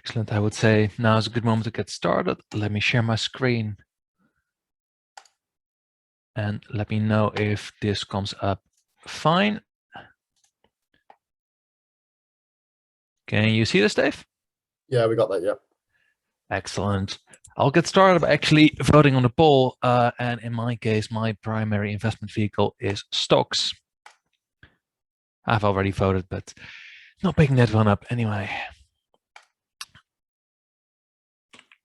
Excellent. I would say now is a good moment to get started. Let me share my screen. And let me know if this comes up fine. Can you see this, Dave? Yeah, we got that, yeah. Excellent. I'll get started by actually voting on the poll. And in my case, my primary investment vehicle is stocks. I've already voted, but not picking that one up anyway.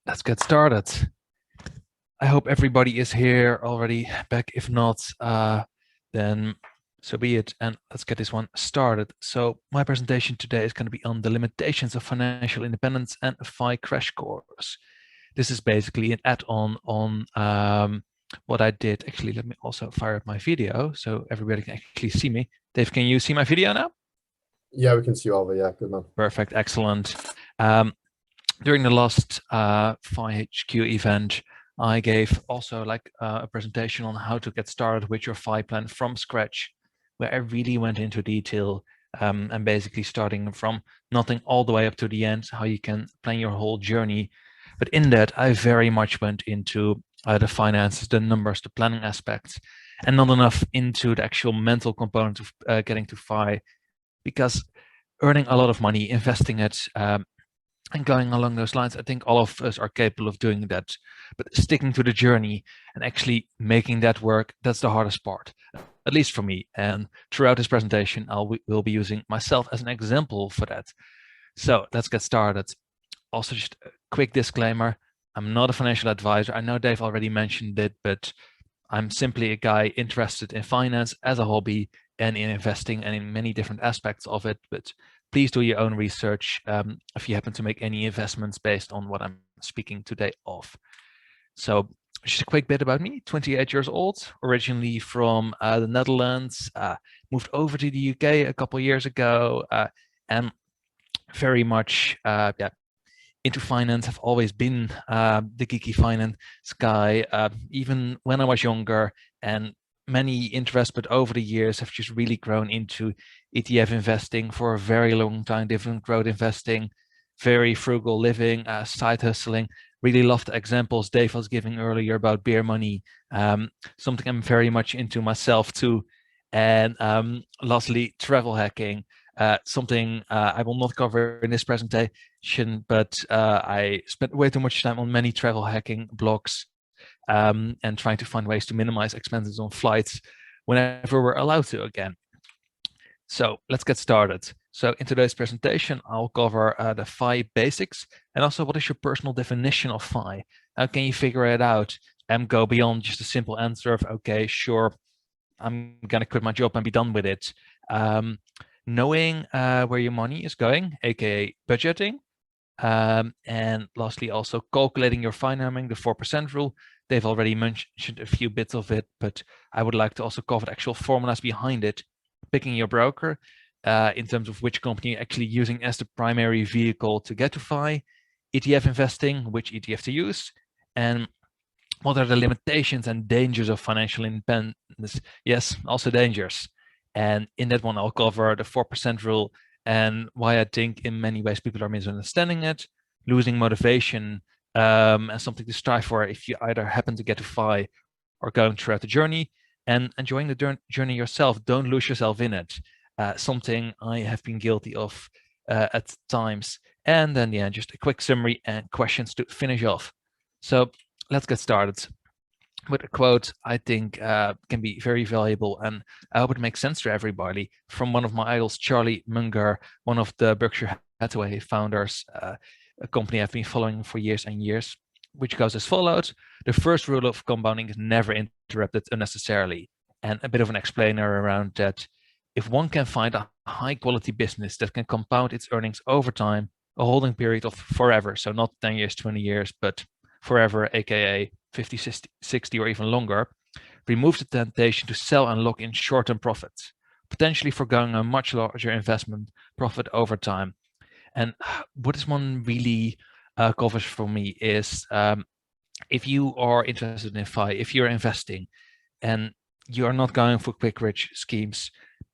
Let's get started. I hope everybody is here already back. If not, then so be it. And let's get this one started. So my presentation today is going to be on the limitations of financial independence and a FI crash course. This is basically an add-on on what I did. Actually, let me also fire up my video so everybody can actually see me. Dave, can you see my video now? Yeah, we can see you, Alvar. Yeah, good man. Perfect, excellent. During the last FI HQ event, I gave also like a presentation on how to get started with your FI plan from scratch, where I really went into detail and basically starting from nothing all the way up to the end, how you can plan your whole journey. But in that, I very much went into the finances, the numbers, the planning aspects, and not enough into the actual mental component of getting to FI, because earning a lot of money, investing it, and going along those lines, I think all of us are capable of doing that. But sticking to the journey and actually making that work, that's the hardest part, at least for me. And throughout this presentation, will be using myself as an example for that. So let's get started. Also, just a quick disclaimer, I'm not a financial advisor. I know Dave already mentioned it, but I'm simply a guy interested in finance as a hobby and in investing and in many different aspects of it. But please do your own research if you happen to make any investments based on what I'm speaking today of. So just a quick bit about me, 28 years old, originally from the Netherlands, moved over to the UK a couple of years ago, and very much into finance. Have always been the geeky finance guy, even when I was younger, and many interests, but over the years have just really grown into ETF investing for a very long time, different growth investing, very frugal living, side hustling. Really love the examples Dave was giving earlier about beer money, something I'm very much into myself too. And lastly, travel hacking, something I will not cover in this presentation, but I spent way too much time on many travel hacking blogs and trying to find ways to minimize expenses on flights whenever we're allowed to again. So let's get started. So in today's presentation, I'll cover the FI basics and also what is your personal definition of FI? How can you figure it out and go beyond just a simple answer of, okay, sure, I'm going to quit my job and be done with it. Knowing where your money is going, aka budgeting, and lastly also calculating your financing, the 4% rule. They've already mentioned a few bits of it, but I would like to also cover the actual formulas behind it, picking your broker in terms of which company you're actually using as the primary vehicle to get to FI, ETF investing, which ETF to use, and what are the limitations and dangers of financial independence? Yes, also dangers. And in that one, I'll cover the 4% rule and why I think in many ways people are misunderstanding it, losing motivation and something to strive for if you either happen to get to FI or going throughout the journey, and enjoying the journey yourself. Don't lose yourself in it. Something I have been guilty of at times. And then yeah, just a quick summary and questions to finish off. So let's get started with a quote I think can be very valuable, and I hope it makes sense to everybody, from one of my idols, Charlie Munger, one of the Berkshire Hathaway founders, a company I've been following for years and years, which goes as follows. The first rule of compounding is never interrupted unnecessarily. And a bit of an explainer around that. If one can find a high quality business that can compound its earnings over time, a holding period of forever, so not 10 years, 20 years, but forever, aka 50, 60, or even longer, remove the temptation to sell and lock in short-term profits, potentially foregoing a much larger investment profit over time. And what this one really covers for me is if you are interested in FI, if you're investing and you're not going for quick rich schemes,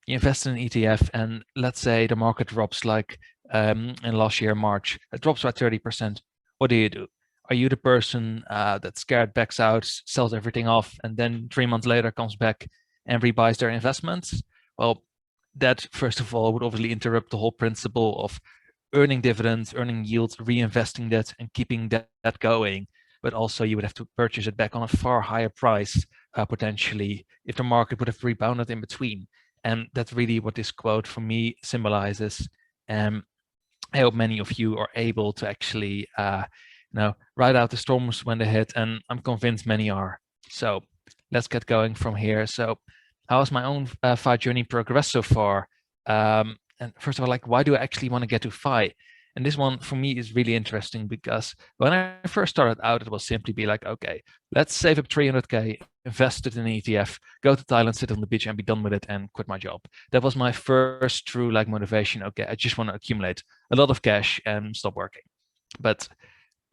you invest in an ETF and let's say the market drops like in last year, March, it drops by 30%. What do? Are you the person that's scared, backs out, sells everything off, and then 3 months later comes back and rebuys their investments? Well, that first of all would obviously interrupt the whole principle of earning dividends, earning yields, reinvesting that, and keeping that going. But also, you would have to purchase it back on a far higher price, potentially, if the market would have rebounded in between. And that's really what this quote for me symbolizes. I hope many of you are able to actually, ride out the storms when they hit, and I'm convinced many are. So let's get going from here. So, how has my own FI journey progressed so far? And first of all, like, why do I actually want to get to FI? And this one for me is really interesting because when I first started out, it was simply be like, okay, let's save up 300K, invest it in an ETF, go to Thailand, sit on the beach and be done with it and quit my job. That was my first true like motivation. Okay, I just want to accumulate a lot of cash and stop working. But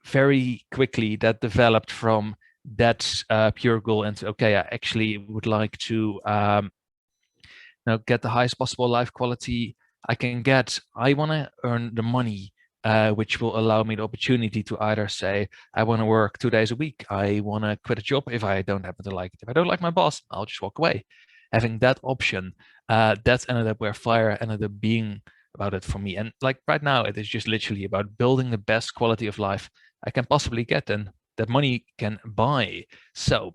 very quickly that developed from that pure goal into, okay, I actually would like to get the highest possible life quality I can get. I want to earn the money which will allow me the opportunity to either say, I want to work 2 days a week. I want to quit a job if I don't happen to like it. If I don't like my boss, I'll just walk away. Having that option, that's ended up where FIRE ended up being about it for me. And like right now, it is just literally about building the best quality of life I can possibly get and that money can buy. So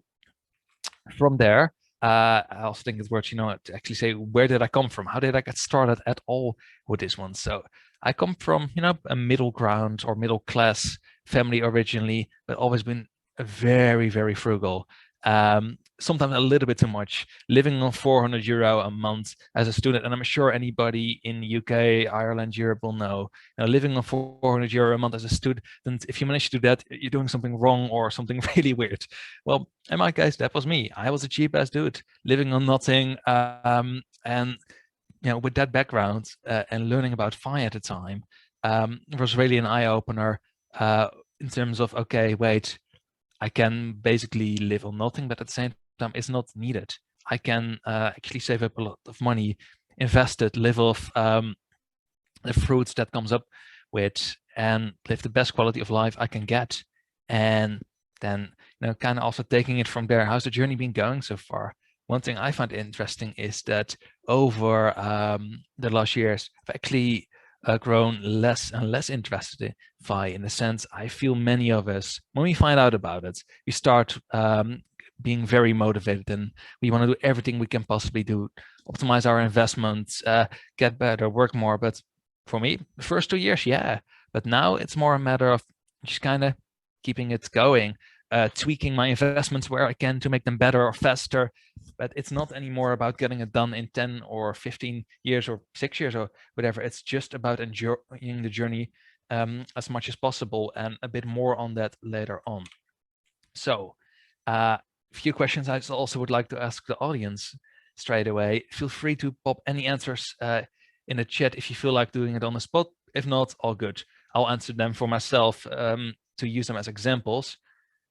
from there, I also think it's worth, to actually say, where did I come from? How did I get started at all with this one? So I come from, a middle ground or middle class family originally, but always been very, very frugal. Sometimes a little bit too much, living on €400 a month as a student. And I'm sure anybody in the UK, Ireland, Europe will know, living on €400 a month as a student, if you manage to do that, you're doing something wrong or something really weird. Well, in my case, that was me. I was a cheap ass dude living on nothing. And with that background and learning about FI at the time, it was really an eye opener in terms of, okay, wait, I can basically live on nothing, but at the same time, it's not needed. I can actually save up a lot of money, invest it, live off the fruits that comes up with, and live the best quality of life I can get. And then, kind of also taking it from there. How's the journey been going so far? One thing I find interesting is that over the last years, I've actually grown less and less interested in FI, in the sense I feel many of us, when we find out about it, we start being very motivated and we want to do everything we can possibly do, optimize our investments, get better, work more. But for me, the first 2 years, yeah. But now it's more a matter of just kind of keeping it going, tweaking my investments where I can to make them better or faster. But it's not anymore about getting it done in 10 or 15 years or 6 years or whatever. It's just about enjoying the journey as much as possible, and a bit more on that later on. So a few questions I also would like to ask the audience straight away. Feel free to pop any answers in the chat if you feel like doing it on the spot. If not, all good. I'll answer them for myself to use them as examples.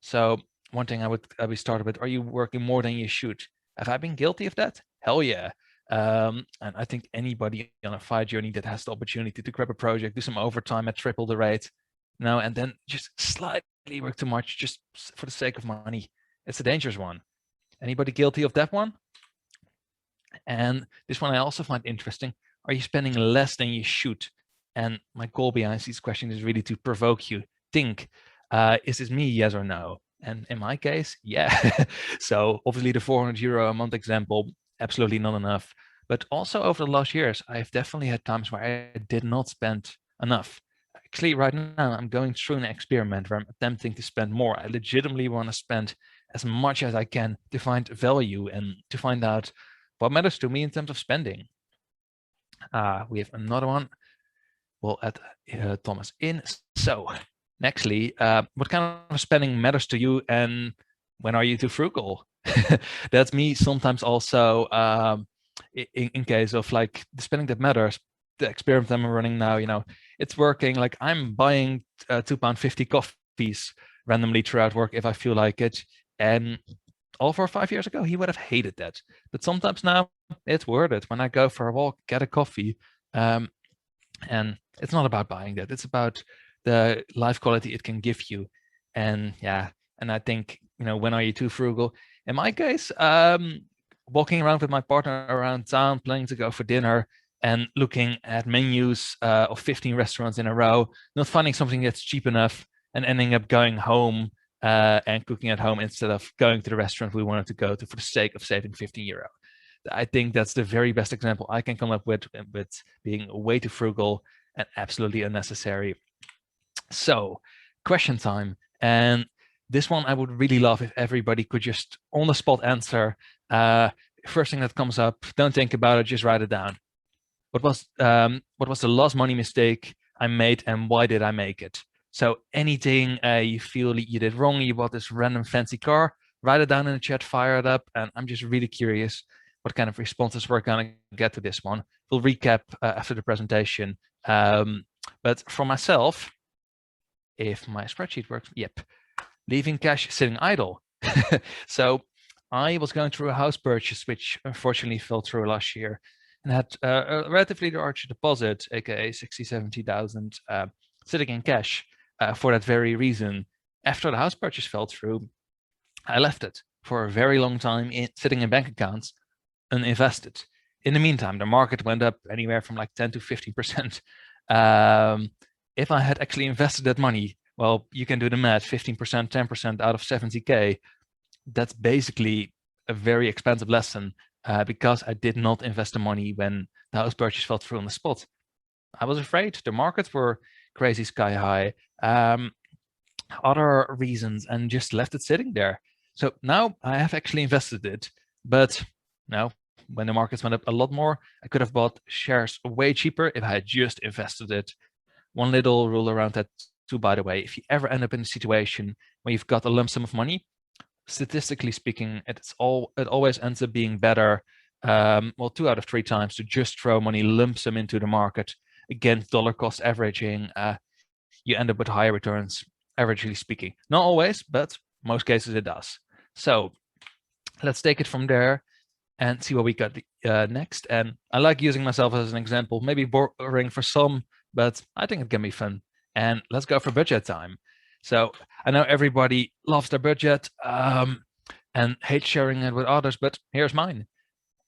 So one thing I would start with, are you working more than you should? Have I been guilty of that? Hell yeah. And I think anybody on a FI journey that has the opportunity to grab a project, do some overtime at triple the rate, and then just slightly work too much just for the sake of money. It's a dangerous one. Anybody guilty of that one? And this one I also find interesting. Are you spending less than you should? And my goal behind these questions is really to provoke you. Think, is this me, yes or no? And in my case, yeah. So obviously the €400 a month example, absolutely not enough. But also over the last years, I've definitely had times where I did not spend enough. Actually, right now, I'm going through an experiment where I'm attempting to spend more. I legitimately want to spend as much as I can to find value and to find out what matters to me in terms of spending. We have another one. We'll add Thomas in. So nextly, what kind of spending matters to you, and when are you too frugal? That's me sometimes also in case of like the spending that matters. The experiment I'm running now, it's working. Like I'm buying £2.50 coffees randomly throughout work if I feel like it. And Alvar 5 years ago, he would have hated that. But sometimes now it's worth it. When I go for a walk, get a coffee, And it's not about buying that. It's about the life quality it can give you. And yeah, and I think, when are you too frugal? In my case, walking around with my partner around town, planning to go for dinner and looking at menus of 15 restaurants in a row, not finding something that's cheap enough and ending up going home and cooking at home instead of going to the restaurant we wanted to go to for the sake of saving 15 euro. I think that's the very best example I can come up with being way too frugal and absolutely unnecessary. So, question time. And this one I would really love if everybody could just on the spot answer. First thing that comes up, don't think about it, just write it down. What was the last money mistake I made and why did I make it? So anything you feel you did wrong, you bought this random fancy car, write it down in the chat, fire it up, and I'm just really curious what kind of responses we're going to get to this one. We'll recap after the presentation. But for myself, if my spreadsheet works, yep, leaving cash sitting idle. So I was going through a house purchase, which unfortunately fell through last year, and had a relatively large deposit, aka 60, 70,000, sitting in cash for that very reason. After the house purchase fell through, I left it for a very long time sitting in bank accounts uninvested. In the meantime, the market went up anywhere from like 10 to 15%. If I had actually invested that money, well, you can do the math, 15%, 10% out of 70K. That's basically a very expensive lesson because I did not invest the money when the house purchase fell through on the spot. I was afraid the markets were crazy sky high, other reasons, and just left it sitting there. So now I have actually invested it, but now when the markets went up a lot more, I could have bought shares way cheaper if I had just invested it. One little rule around that too, by the way, if you ever end up in a situation where you've got a lump sum of money, statistically speaking, it always ends up being better, well, 2 out of 3 times to just throw money lump sum into the market against dollar cost averaging. You end up with higher returns, averagely speaking. Not always, but most cases it does. So let's take it from there and see what we got next. And I like using myself as an example, maybe boring for some, but I think it can be fun. And let's go for budget time. So I know everybody loves their budget and hates sharing it with others, but here's mine.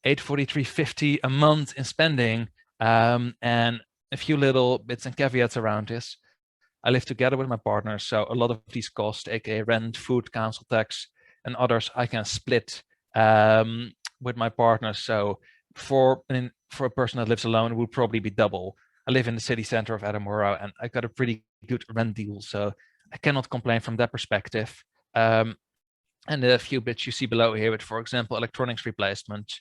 843.50 a month in spending, and a few little bits and caveats around this. I live together with my partner, so a lot of these costs, aka rent, food, council tax, and others, I can split with my partner. So for a person that lives alone, it would probably be double. I live in the city center of Edinburgh, and I got a pretty good rent deal, so I cannot complain from that perspective. And a few bits you see below here, with, for example, electronics replacement.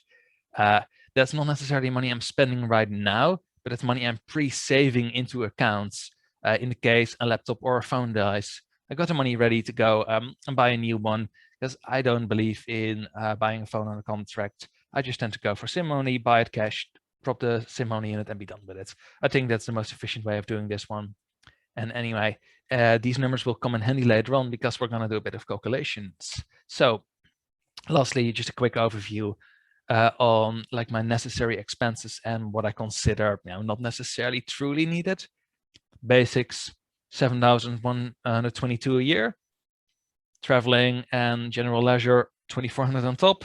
That's not necessarily money I'm spending right now, but it's money I'm pre-saving into accounts in the case a laptop or a phone dies. I got the money ready to go and buy a new one, because I don't believe in buying a phone on a contract. I just tend to go for SIM money, buy it cash, drop the SIM money in it, and be done with it. I think that's the most efficient way of doing this one. And anyway, these numbers will come in handy later on because we're going to do a bit of calculations. So lastly, just a quick overview on like my necessary expenses and what I consider not necessarily truly needed. Basics, 7,122 a year. Traveling and general leisure, 2,400 on top.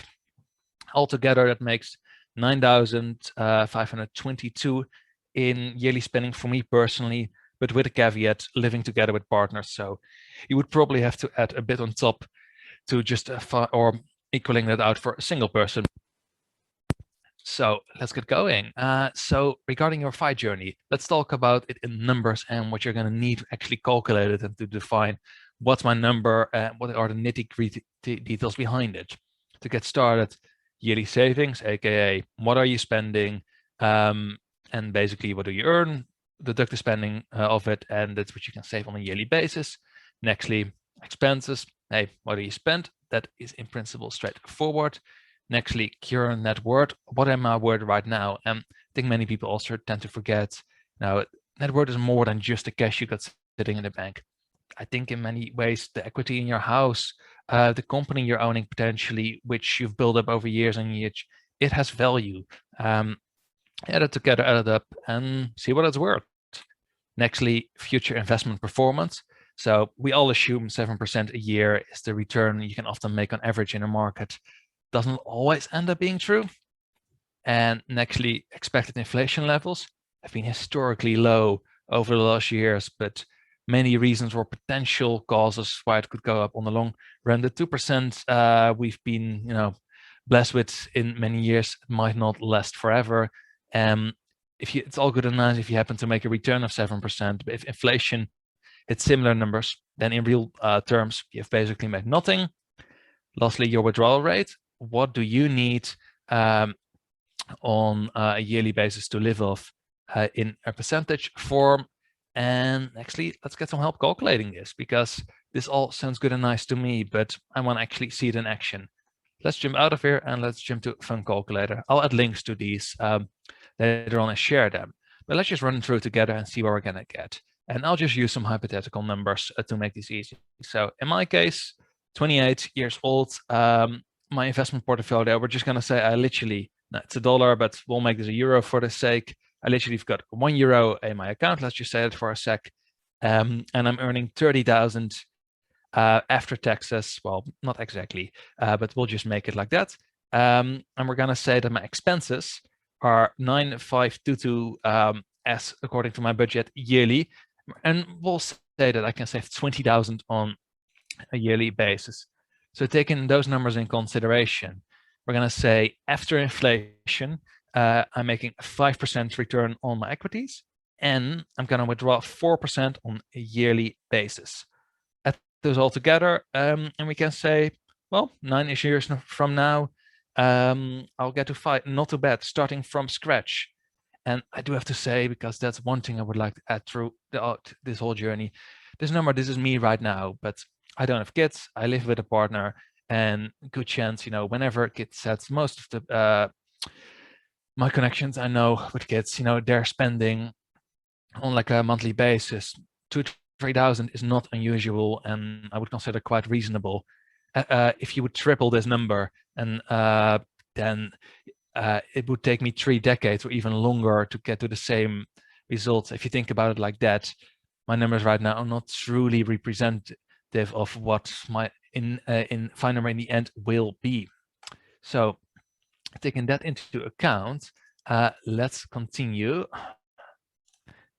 Altogether, that makes 9,522 in yearly spending for me personally, but with a caveat, living together with partners. So you would probably have to add a bit on top to just or equaling that out for a single person. So let's get going. So regarding your FI journey, let's talk about it in numbers and what you're going to need to actually calculate it and to define what's my number and what are the nitty-gritty details behind it. To get started, yearly savings, aka what are you spending, and basically what do you earn, deduct the spending of it, and that's what you can save on a yearly basis. Nextly, expenses. Hey, what do you spend? That is in principle straightforward. Nextly, current net worth. What am I worth right now? I think many people also tend to forget. Now, net worth is more than just the cash you got sitting in the bank. I think in many ways, the equity in your house, the company you're owning potentially, which you've built up over years and years, it has value. Add it together, add it up, and see what it's worth. Nextly, future investment performance. So we all assume 7% a year is the return you can often make on average in a market. Doesn't always end up being true. And nextly, expected inflation levels have been historically low over the last years, but many reasons or potential causes why it could go up on the long run. The 2% we've been, blessed with in many years might not last forever. It's all good and nice if you happen to make a return of 7%, but if inflation hits similar numbers, then in real terms, you've basically made nothing. Lastly, your withdrawal rate. What do you need on a yearly basis to live off in a percentage form? And actually, let's get some help calculating this, because this all sounds good and nice to me, but I want to actually see it in action. Let's jump out of here and let's jump to Fun Calculator. I'll add links to these later on and share them. But let's just run through together and see what we're going to get. And I'll just use some hypothetical numbers to make this easy. So in my case, 28 years old, my investment portfolio, we're just going to say I literally, no, it's $1, but we'll make this a euro for the sake. I literally have got €1 in my account. Let's just say that for a sec. And I'm earning 30,000 after taxes. Well, not exactly, but we'll just make it like that. And we're going to say that my expenses are 9,522 as according to my budget yearly. And we'll say that I can save 20,000 on a yearly basis. So taking those numbers in consideration, we're going to say after inflation, I'm making a 5% return on my equities, and I'm going to withdraw 4% on a yearly basis. Add those all together, and we can say, well, 9-ish years from now, I'll get to 5. Not too bad, starting from scratch. And I do have to say, because that's one thing I would like to add through this whole journey. This is me right now, but I don't have kids. I live with a partner, and good chance, whenever kids sets, most of the my connections I know with kids, they're spending on like a monthly basis 2,000-3,000 is not unusual, and I would consider quite reasonable. If you would triple this number, and then it would take me 3 decades or even longer to get to the same results. If you think about it like that, my numbers right now are not truly representative of what my final number in the end will be. So taking that into account, let's continue.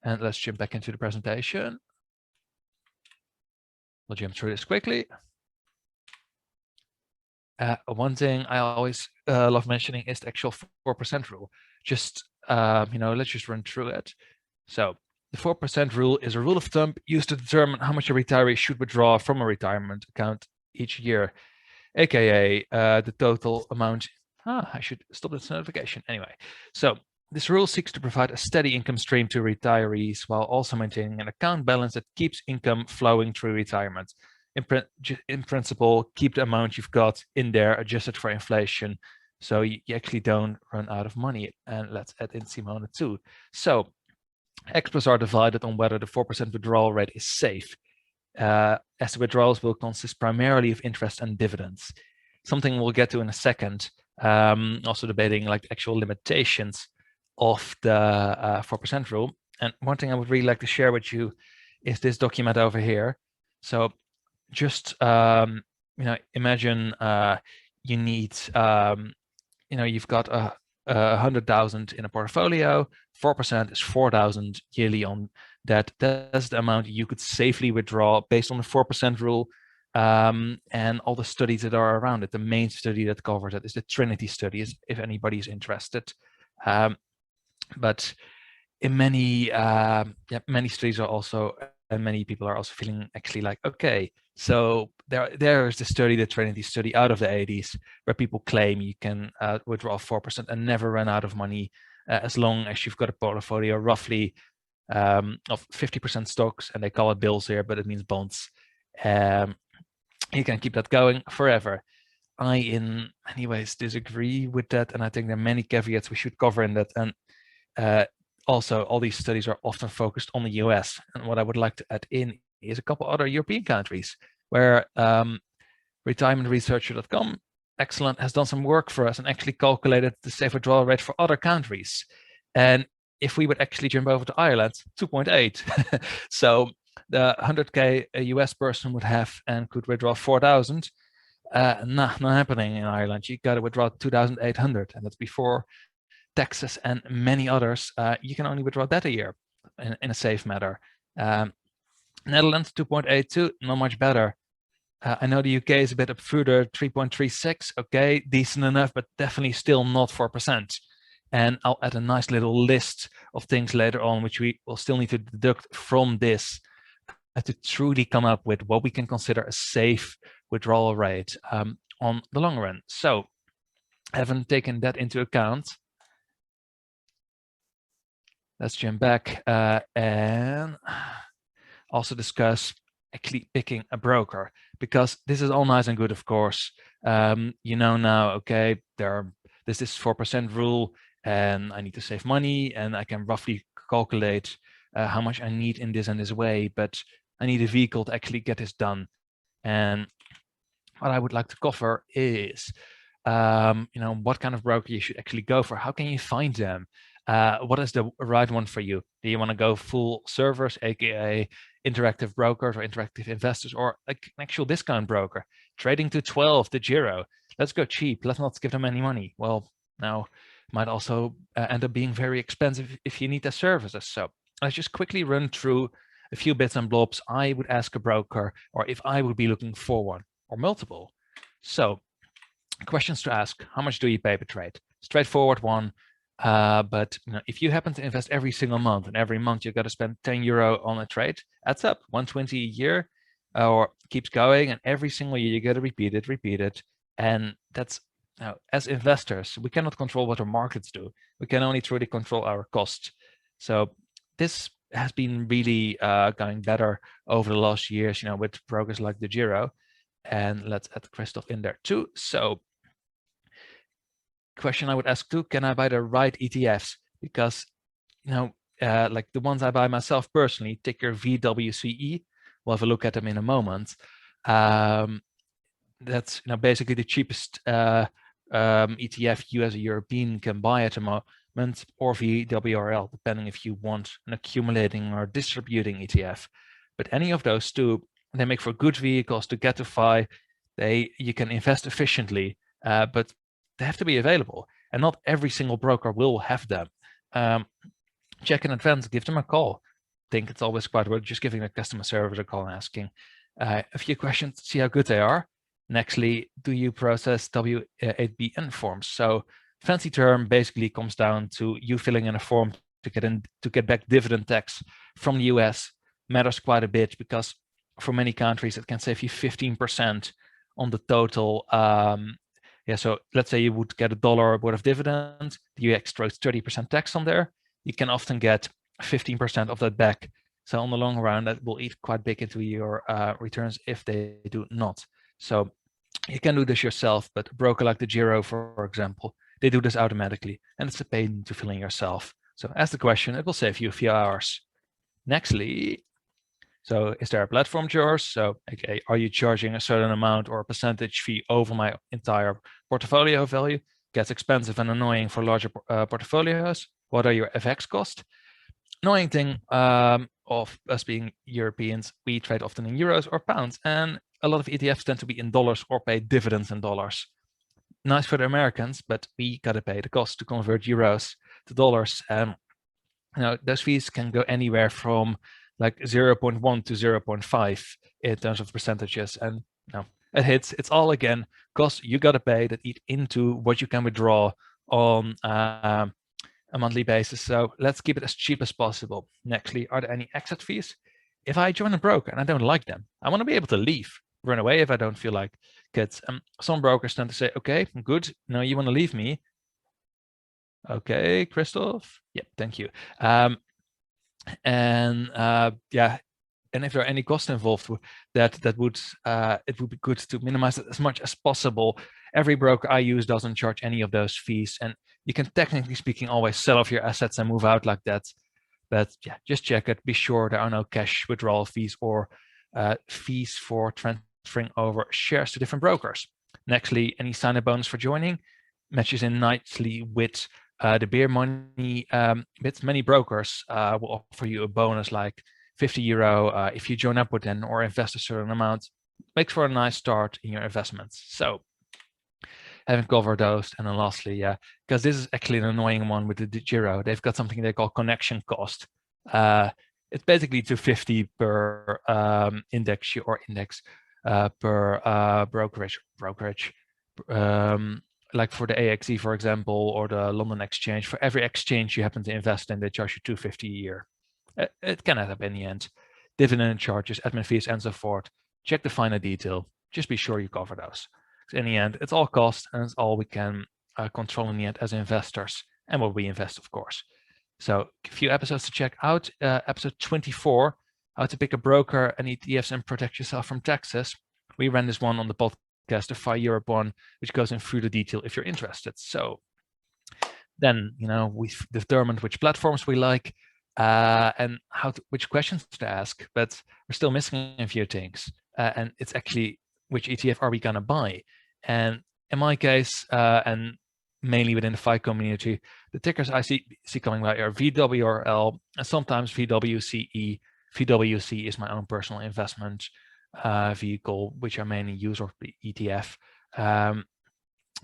And let's jump back into the presentation. We'll jump through this quickly. One thing I always love mentioning is the actual 4% rule. Just, let's just run through it. So the 4% rule is a rule of thumb used to determine how much a retiree should withdraw from a retirement account each year, aka the total amount. I should stop this notification. Anyway, so this rule seeks to provide a steady income stream to retirees while also maintaining an account balance that keeps income flowing through retirement. In principle, keep the amount you've got in there adjusted for inflation, so you actually don't run out of money. And let's add in Simona too. So experts are divided on whether the 4% withdrawal rate is safe, as the withdrawals will consist primarily of interest and dividends. Something we'll get to in a second. Also debating like the actual limitations of the 4% rule. And one thing I would really like to share with you is this document over here. So just imagine you need you've got 100,000 in a portfolio. 4% is 4,000 yearly on that. That's the amount you could safely withdraw based on the 4% rule. And all the studies that are around it. The main study that covers it is the Trinity study, if anybody's interested. But in many studies are also, and many people are also feeling actually like, okay, so there is the study, the Trinity study out of the 80s, where people claim you can withdraw 4% and never run out of money as long as you've got a portfolio roughly of 50% stocks, and they call it bills here, but it means bonds. You can keep that going forever. I, in many ways, disagree with that, and I think there are many caveats we should cover in that. And also, all these studies are often focused on the US. And what I would like to add in is a couple other European countries where retirementresearcher.com, excellent, has done some work for us and actually calculated the safe withdrawal rate for other countries. And if we would actually jump over to Ireland, 2.8. So the 100K US person would have and could withdraw 4,000. Not happening in Ireland. You got to withdraw 2,800, and that's before taxes and many others. You can only withdraw that a year in a safe manner. Netherlands 2.82, not much better. I know the UK is a bit up further, 3.36. Okay, decent enough, but definitely still not 4%. And I'll add a nice little list of things later on, which we will still need to deduct from this to truly come up with what we can consider a safe withdrawal rate on the long run. So, having taken that into account, let's jump back and also discuss actually picking a broker, because this is all nice and good, of course. You know now, okay, this is 4% rule, and I need to save money, and I can roughly calculate how much I need in this and this way, but I need a vehicle to actually get this done. And what I would like to cover is, what kind of broker you should actually go for. How can you find them? What is the right one for you? Do you want to go full servers, aka interactive brokers or interactive investors, or like an actual discount broker? Trading to 12, to Giro. Let's go cheap. Let's not give them any money. Well, now it might also end up being very expensive if you need their services. So let's just quickly run through a few bits and blobs I would ask a broker, or if I would be looking for one or multiple. So questions to ask: how much do you pay per trade? Straightforward one. But if you happen to invest every single month, and every month you've got to spend 10 euro on a trade, adds up 120 a year, or keeps going, and every single year you got to repeat it, and that's now, as investors, we cannot control what the markets do. We can only truly control our costs. So this has been really going better over the last years, with brokers like the Giro. And let's add Christoph in there too. So question I would ask too, can I buy the right ETFs? Because, like the ones I buy myself personally, ticker VWCE, we'll have a look at them in a moment. That's basically the cheapest ETF you as a European can buy at the moment, or VWRL, depending if you want an accumulating or distributing ETF. But any of those two, they make for good vehicles to get to FI. You can invest efficiently, but they have to be available, and not every single broker will have them. Check in advance, give them a call. I think it's always quite worth just giving a customer service a call and asking a few questions to see how good they are. Nextly, do you process W8BN forms? So fancy term basically comes down to you filling in a form to get back dividend tax from the US. Matters quite a bit because for many countries it can save you 15% on the total. So let's say you would get $1 worth of dividend, the US throws 30% tax on there. You can often get 15% of that back. So on the long run, that will eat quite big into your returns if they do not. So you can do this yourself, but a broker like the Giro, for example, they do this automatically, and it's a pain to fill in yourself. So ask the question, it will save you a few hours. Nextly, so is there a platform charge? So, okay, are you charging a certain amount or a percentage fee over my entire portfolio value? Gets expensive and annoying for larger portfolios. What are your FX costs? Annoying thing of us being Europeans, we trade often in euros or pounds, and a lot of ETFs tend to be in dollars or pay dividends in dollars. Nice for the Americans, but we gotta pay the cost to convert euros to dollars. Those fees can go anywhere from like 0.1 to 0.5 in terms of percentages, and it's all again costs you gotta pay that eat into what you can withdraw on a monthly basis. So let's keep it as cheap as possible. Nextly, are there any exit fees? If I join a broker and I don't like them, I want to be able to leave, run away if I don't feel like it. Some brokers tend to say, okay, good, no, you want to leave me. Okay, Christoph. Yep, thank you. And if there are any costs involved, it would be good to minimize it as much as possible. Every broker I use doesn't charge any of those fees, and you can, technically speaking, always sell off your assets and move out like that. But yeah, just check it. Be sure there are no cash withdrawal fees or fees for transferring over shares to different brokers. Nextly, any sign-up bonus for joining matches in nicely with the beer money bits, many brokers will offer you a bonus like €50 if you join up with them or invest a certain amount. Makes for a nice start in your investments. So having covered those, and then lastly, because this is actually an annoying one with the Giro, they've got something they call connection cost. It's basically $250 per index per brokerage. Like for the AXE, for example, or the London Exchange, for every exchange you happen to invest in, they charge you $250 a year. It can add up in the end. Dividend charges, admin fees, and so forth. Check the finer detail. Just be sure you cover those. In the end, it's all cost, and it's all we can control in the end as investors, and what we invest, of course. So a few episodes to check out. Episode 24, how to pick a broker and ETFs and protect yourself from taxes. We ran this one on the podcast, the FI Europe one, which goes in through the detail if you're interested. So then, we've determined which platforms we like and which questions to ask, but we're still missing a few things. And it's actually, which ETF are we going to buy? And in my case, and mainly within the FI community, the tickers I see coming by are VWRL and sometimes VWCE. VWC is my own personal investment vehicle, which I mainly use, or the ETF. But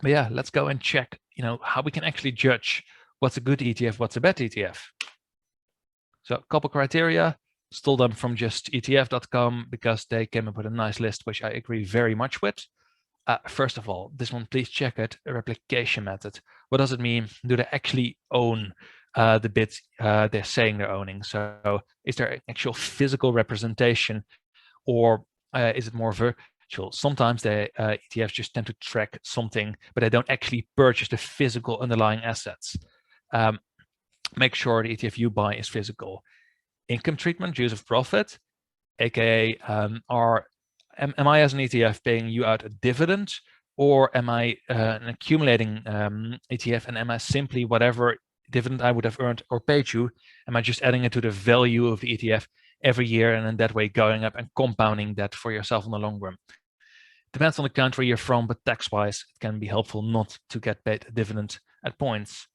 yeah, let's go and check, how we can actually judge what's a good ETF, what's a bad ETF. So a couple criteria, stole them from just ETF.com because they came up with a nice list, which I agree very much with. First of all, this one, please check it, a replication method. What does it mean? Do they actually own the bits they're saying they're owning? So is there an actual physical representation, or is it more virtual? Sometimes the ETFs just tend to track something, but they don't actually purchase the physical underlying assets. Make sure the ETF you buy is physical. Income treatment, use of profit, aka am I as an ETF paying you out a dividend, or am I an accumulating ETF, and am I simply whatever dividend I would have earned or paid you, am I just adding it to the value of the ETF every year, and in that way going up and compounding that for yourself in the long run? Depends on the country you're from, but tax-wise, it can be helpful not to get paid a dividend at points.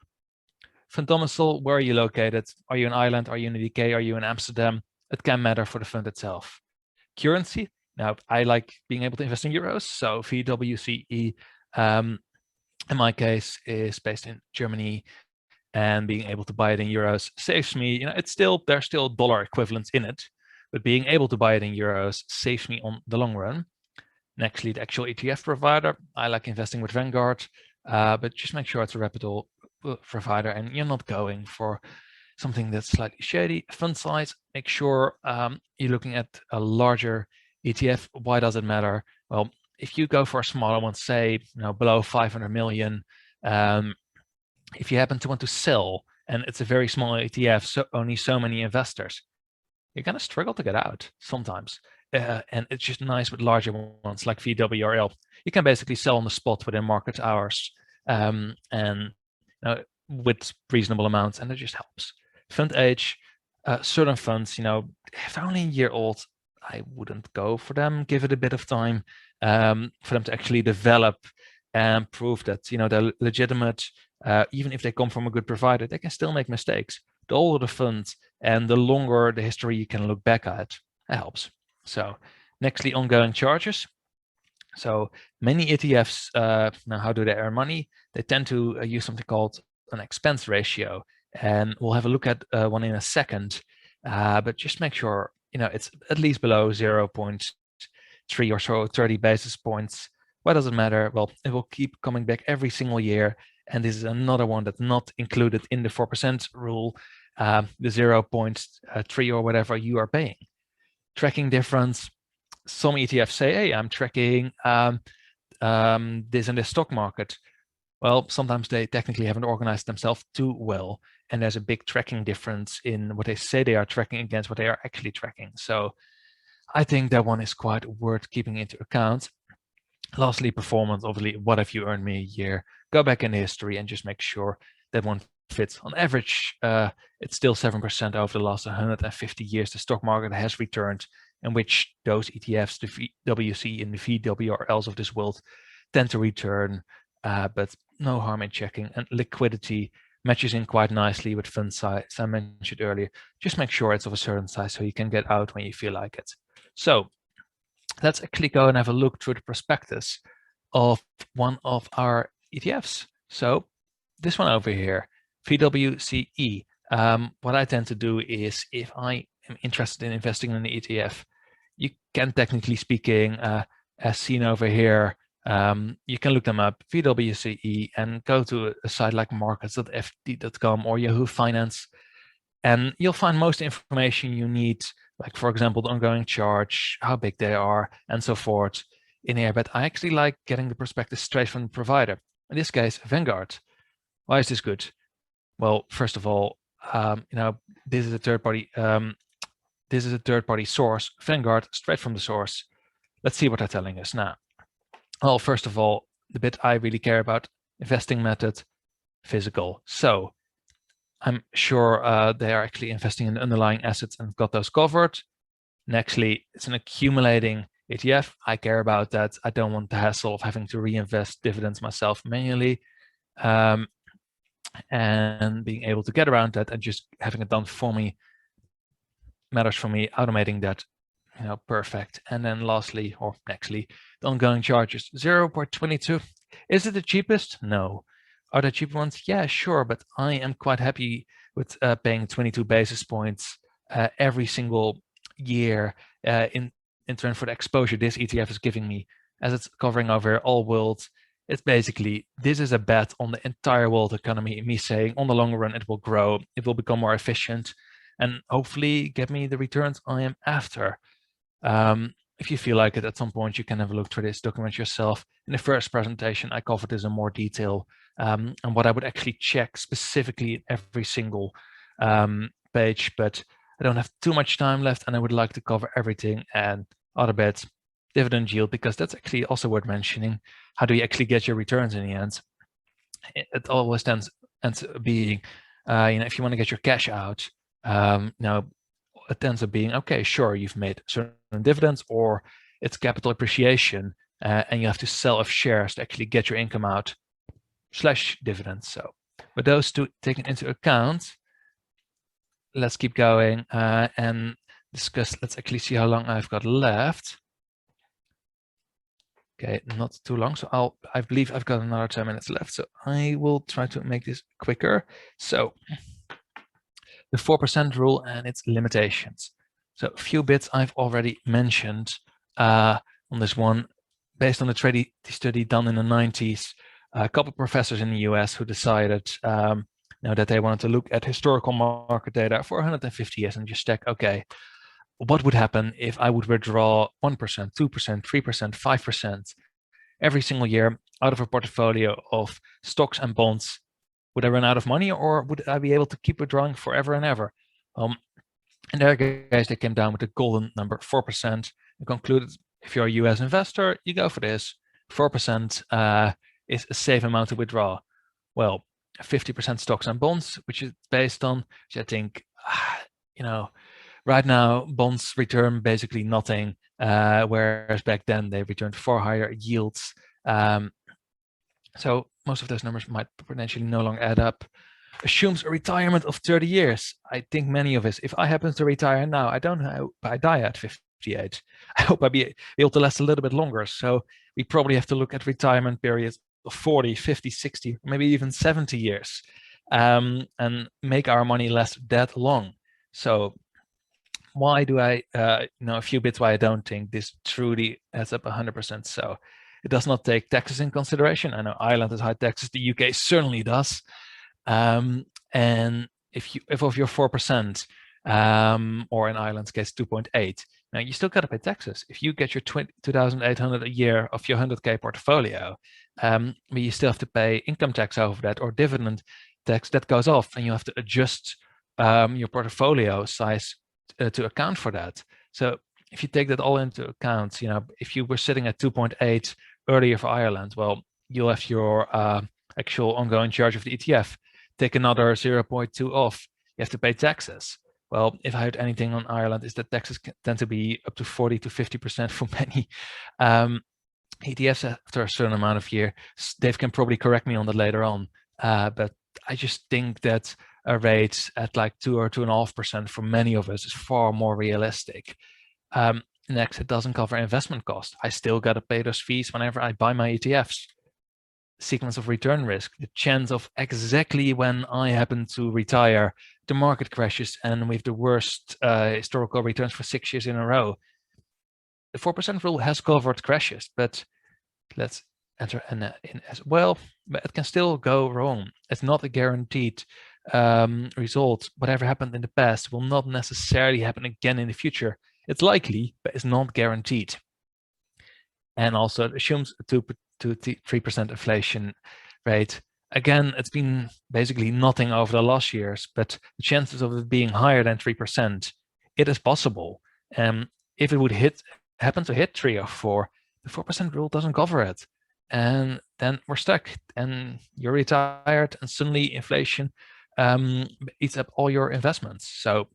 Fund domicile, where are you located? Are you in Ireland? Are you in the UK? Are you in Amsterdam? It can matter for the fund itself. Currency, now I like being able to invest in euros, so VWCE, in my case, is based in Germany, and being able to buy it in euros saves me, there's still dollar equivalents in it, but being able to buy it in euros saves me on the long run. Nextly, the actual ETF provider, I like investing with Vanguard, but just make sure it's a reputable provider and you're not going for something that's slightly shady. Fund size, make sure you're looking at a larger ETF. Why does it matter? Well, if you go for a smaller one, say below 500 million, if you happen to want to sell and it's a very small ETF, so only so many investors, you're going to struggle to get out sometimes. And it's just nice with larger ones like VWRL. You can basically sell on the spot within market hours, and with reasonable amounts, and it just helps. Fund age, certain funds, if they're only a year old, I wouldn't go for them. Give it a bit of time for them to actually develop and prove that they're legitimate. Even if they come from a good provider, they can still make mistakes. The older the funds and the longer the history you can look back at, it helps. So nextly, ongoing charges. So many ETFs, now how do they earn money? They tend to use something called an expense ratio, and we'll have a look at one in a second, but just make sure it's at least below 0.3 or so, 30 basis points. Why does it matter? Well, it will keep coming back every single year, and this is another one that's not included in the 4% rule, the 0.3 or whatever you are paying. Tracking difference. Some ETFs say, hey, I'm tracking this in the stock market. Well, sometimes they technically haven't organized themselves too well, and there's a big tracking difference in what they say they are tracking against what they are actually tracking. So I think that one is quite worth keeping into account. Lastly, performance. Obviously, what have you earned me a year? Go back in history and just make sure that one fits. On average, it's still 7% over the last 150 years. The stock market has returned, in which those ETFs, the WC and the VWRLs of this world, tend to return, but no harm in checking. And liquidity, matches in quite nicely with fund size. I mentioned earlier, just make sure it's of a certain size so you can get out when you feel like it. So let's actually go and have a look through the prospectus of one of our ETFs. So this one over here, VWCE. What I tend to do is, if I am interested in investing in an ETF, you can, technically speaking, as seen over here, you can look them up, VWCE, and go to a site like markets.ft.com or Yahoo Finance, and you'll find most information you need, like, for example, the ongoing charge, how big they are, and so forth in here. But I actually like getting the prospectus straight from the provider. In this case, Vanguard. Why is this good? Well, first of all, this is a third-party source, Vanguard, straight from the source. Let's see what they're telling us now. Well, first of all, the bit I really care about, investing method, physical. So I'm sure they are actually investing in the underlying assets and got those covered. Nextly, it's an accumulating ETF. I care about that. I don't want the hassle of having to reinvest dividends myself manually. And being able to get around that and just having it done for me matters for me. Automating that, perfect. And then lastly, or nextly, the ongoing charges, 0.22. Is it the cheapest? No. Are there cheap ones? Yeah, sure, but I am quite happy with paying 22 basis points every single year in turn for the exposure this ETF is giving me, as it's covering over all worlds. It's basically, this is a bet on the entire world economy, me saying on the long run it will grow, it will become more efficient, and hopefully get me the returns I am after. If you feel like it, at some point you can have a look through this document yourself. In the first presentation, I covered this in more detail, and what I would actually check specifically in every single page, but I don't have too much time left, and I would like to cover everything. And other bets, dividend yield, because that's actually also worth mentioning. How do you actually get your returns in the end? It always ends up being, if you want to get your cash out, now it ends up being, okay, sure, you've made certain dividends, or it's capital appreciation, and you have to sell off shares to actually get your income out / dividends. So with those two taken into account, let's keep going and discuss. Let's actually see how long I've got left. Okay, not too long. So I believe I've got another 10 minutes left. So I will try to make this quicker. So the 4% rule and its limitations. So a few bits I've already mentioned on this one. Based on the study done in the 90s, a couple of professors in the US who decided that they wanted to look at historical market data for 150 years and just check, okay, what would happen if I would withdraw 1%, 2%, 3%, 5% every single year out of a portfolio of stocks and bonds? Would I run out of money, or would I be able to keep withdrawing forever and ever? And there, guys, they came down with the golden number, 4%, and concluded, if you're a US investor, you go for this. 4% is a safe amount to withdraw. Well, 50% stocks and bonds, which is based on, which I think, right now, bonds return basically nothing, whereas back then they returned far higher yields. So most of those numbers might potentially no longer add up. Assumes a retirement of 30 years. I think many of us, if I happen to retire now, I don't hope I die at 58. I hope I'll be able to last a little bit longer. So we probably have to look at retirement periods of 40, 50, 60, maybe even 70 years, and make our money last that long. So why do I, a few bits why I don't think this truly adds up 100%. So it does not take taxes in consideration. I know Ireland has high taxes. The UK certainly does. And if of your 4%, or in Ireland's case 2.8, now you still got to pay taxes. If you get your 2,800 a year of your 100K portfolio, but you still have to pay income tax over that, or dividend tax that goes off, and you have to adjust your portfolio size to account for that. So if you take that all into account, if you were sitting at 2.8 earlier for Ireland, well, you'll have your actual ongoing charge of the ETF. Take another 0.2 off. You have to pay taxes. Well, if I heard anything on Ireland, is that taxes tend to be up to 40 to 50% for many ETFs after a certain amount of year. Dave can probably correct me on that later on, but I just think that a rate at like 2 or 2.5% for many of us is far more realistic. Next, it doesn't cover investment costs. I still got to pay those fees whenever I buy my ETFs. Sequence of return risk, the chance of exactly when I happen to retire, the market crashes and we have the worst historical returns for 6 years in a row. The 4% rule has covered crashes, but let's enter in as well. But it can still go wrong. It's not a guaranteed result. Whatever happened in the past will not necessarily happen again in the future. It's likely, but it's not guaranteed. And also it assumes a 2 to 3% inflation rate. Again, it's been basically nothing over the last years, but the chances of it being higher than 3%, it is possible. If it would happen to hit 3 or 4, the 4% rule doesn't cover it. And then we're stuck and you're retired and suddenly inflation eats up all your investments. So,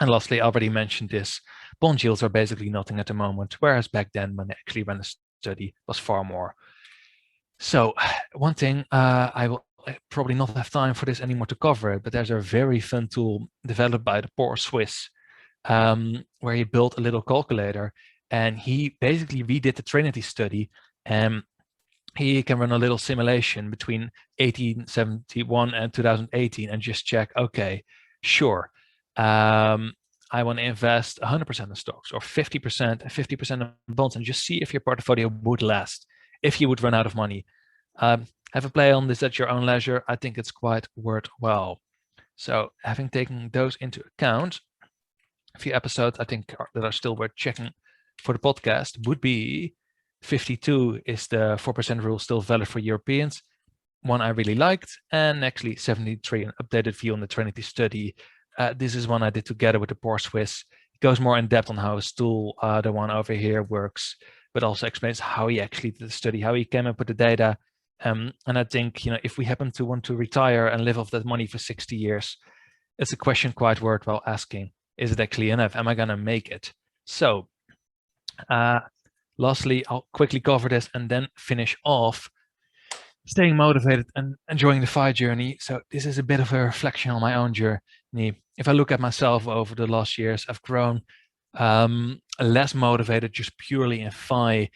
and lastly, I already mentioned this, bond yields are basically nothing at the moment, whereas back then when they actually ran the study was far more. So one thing, I will probably not have time for this anymore to cover it, but there's a very fun tool developed by the poor Swiss where he built a little calculator and he basically redid the Trinity study, and he can run a little simulation between 1871 and 2018 and just check, okay, sure, I want to invest 100% in stocks or 50% and 50% in bonds and just see if your portfolio would last, if you would run out of money. Have a play on this at your own leisure. I think it's quite worthwhile. So having taken those into account, a few episodes I think that are still worth checking for the podcast would be 52, is the 4% rule still valid for Europeans? One I really liked, and actually 73, an updated view on the Trinity study. This is one I did together with the poor Swiss. It goes more in depth on how his tool, the one over here, works, but also explains how he actually did the study, how he came up with the data. And I think, if we happen to want to retire and live off that money for 60 years, it's a question quite worthwhile asking. Is it actually enough? Am I going to make it? So, lastly, I'll quickly cover this and then finish off. Staying motivated and enjoying the FI journey. So this is a bit of a reflection on my own journey. If I look at myself over the last years, I've grown less motivated just purely in FI.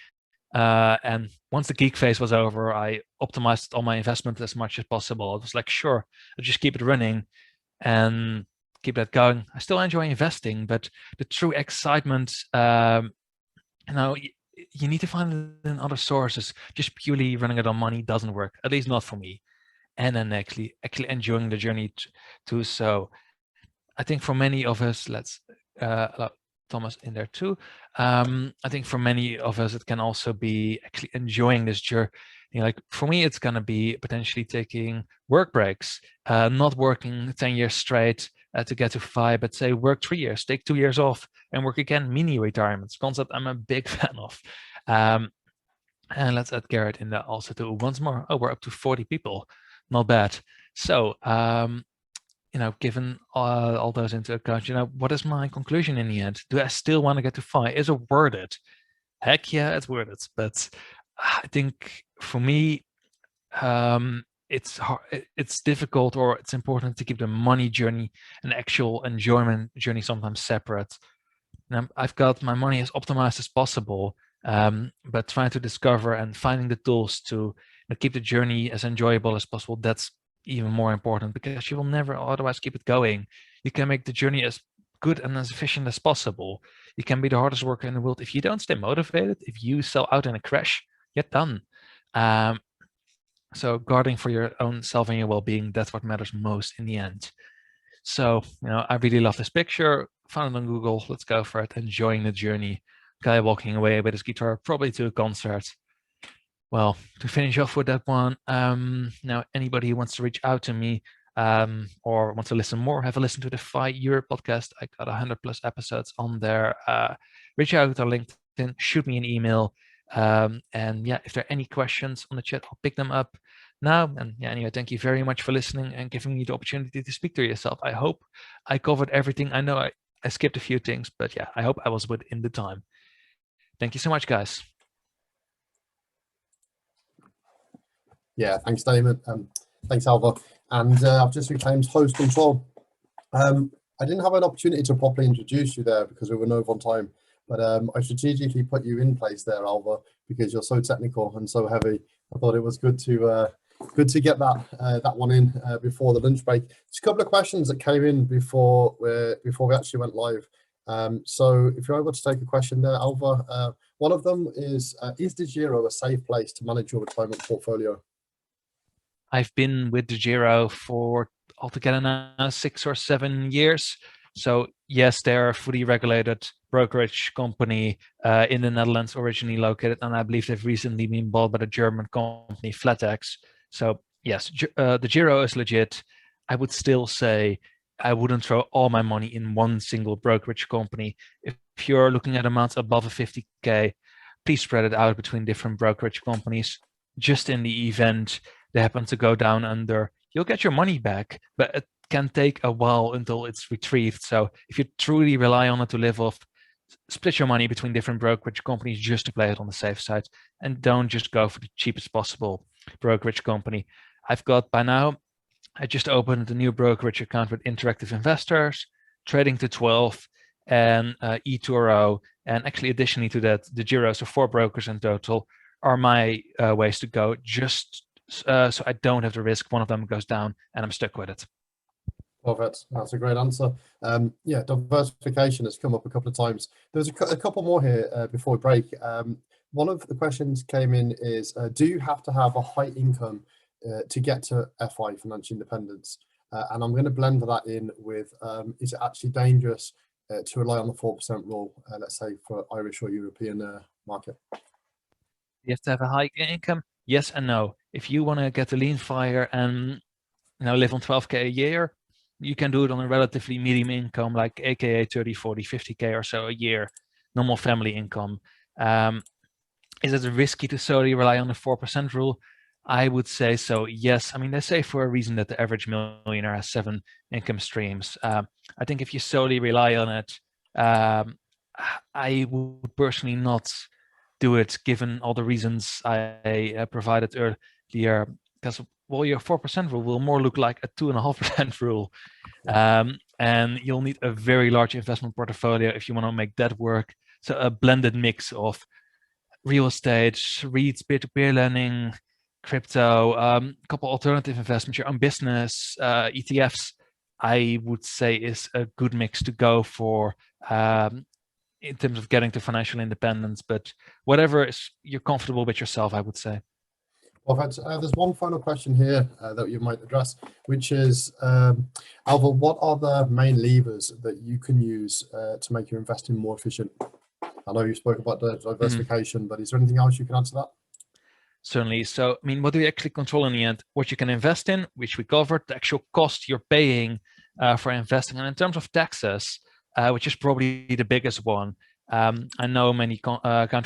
And once the geek phase was over, I optimized all my investment as much as possible. I was like, sure, I'll just keep it running and keep that going. I still enjoy investing, but the true excitement, you need to find it in other sources. Just purely running it on money doesn't work, at least not for me. And then actually enjoying the journey too. So I think for many of us, let's allow Thomas in there too. I think for many of us, it can also be actually enjoying this journey. Like for me, it's gonna be potentially taking work breaks, not working 10 years straight to get to FI, but say work 3 years, take 2 years off and work again, mini retirements, concept I'm a big fan of. And let's add Garrett in there also too. Once more, oh, we're up to 40 people, not bad. So, given all those into account, what is my conclusion in the end? Do I still want to get to FI? Is it worth it? Heck yeah, it's worth it. But I think for me, it's hard, it's difficult, or it's important to keep the money journey and actual enjoyment journey sometimes separate. And I've got my money as optimized as possible, but trying to discover and finding the tools to keep the journey as enjoyable as possible, that's even more important, because you will never otherwise keep it going. You can make the journey as good and as efficient as possible. You can be the hardest worker in the world. If you don't stay motivated, if you sell out in a crash, you're done. So guarding for your own self and your well-being, that's what matters most in the end. So, I really love this picture. Found it on Google. Let's go for it. Enjoying the journey. Guy walking away with his guitar, probably to a concert. Well, to finish off with that one, now anybody who wants to reach out to me or wants to listen more, have a listen to the FI Europe podcast. I got 100+ episodes on there. Reach out on LinkedIn, shoot me an email. And yeah, if there are any questions on the chat, I'll pick them up now. And yeah, anyway, thank you very much for listening and giving me the opportunity to speak to yourself. I hope I covered everything. I know I skipped a few things, but yeah, I hope I was within the time. Thank you so much, guys. Yeah, thanks, Damen. Thanks, Alvar. and I've just reclaimed host control. I didn't have an opportunity to properly introduce you there because we were over on time, but I strategically put you in place there, Alvar, because you're so technical and so heavy. I thought it was good to get that one in before the lunch break. Just a couple of questions that came in before we actually went live. So if you're able to take a question there, Alvar, one of them is DeGiro a safe place to manage your retirement portfolio? I've been with DeGiro for altogether now 6 or 7 years. So yes, they're a fully regulated brokerage company in the Netherlands, originally located, and I believe they've recently been bought by the German company FlatEx. So yes, DeGiro is legit. I would still say I wouldn't throw all my money in one single brokerage company. If you're looking at amounts above a 50K, please spread it out between different brokerage companies. Just in the event they happen to go down under, you'll get your money back, but it can take a while until it's retrieved. So if you truly rely on it to live off, split your money between different brokerage companies just to play it on the safe side, and don't just go for the cheapest possible brokerage company. I've got by now, I just opened a new brokerage account with Interactive Investors, Trading to 12, and eToro. And actually, additionally to that, DeGiro, so 4 brokers in total, are my ways to go, just so I don't have the risk one of them goes down and I'm stuck with it. Perfect. That's a great answer. Yeah, diversification has come up a couple of times. There's a couple more here before we break. One of the questions came in is, do you have to have a high income to get to FI, financial independence? And I'm going to blend that in with, is it actually dangerous to rely on the 4% rule, let's say for Irish or European market? You have to have a high income? Yes and no. If you want to get a lean fire and live on 12K a year, you can do it on a relatively medium income, like AKA 30, 40, 50K or so a year, normal family income. Is it risky to solely rely on the 4% rule? I would say so, yes. I mean, they say for a reason that the average millionaire has 7 income streams. I think if you solely rely on it, I would personally not do it, given all the reasons I provided earlier, because your 4% rule will more look like a 2.5% rule. And you'll need a very large investment portfolio if you want to make that work. So a blended mix of real estate, REITs, peer-to-peer lending, crypto, a couple alternative investments, your own business, ETFs, I would say is a good mix to go for in terms of getting to financial independence. But whatever you're comfortable with yourself, I would say. Well, there's one final question here that you might address, which is, Alvar, what are the main levers that you can use to make your investing more efficient? I know you spoke about the diversification, but is there anything else you can add to that? Certainly. So, I mean, what do you actually control in the end? What you can invest in, which we covered, the actual cost you're paying for investing. And in terms of taxes, which is probably the biggest one, I know many countries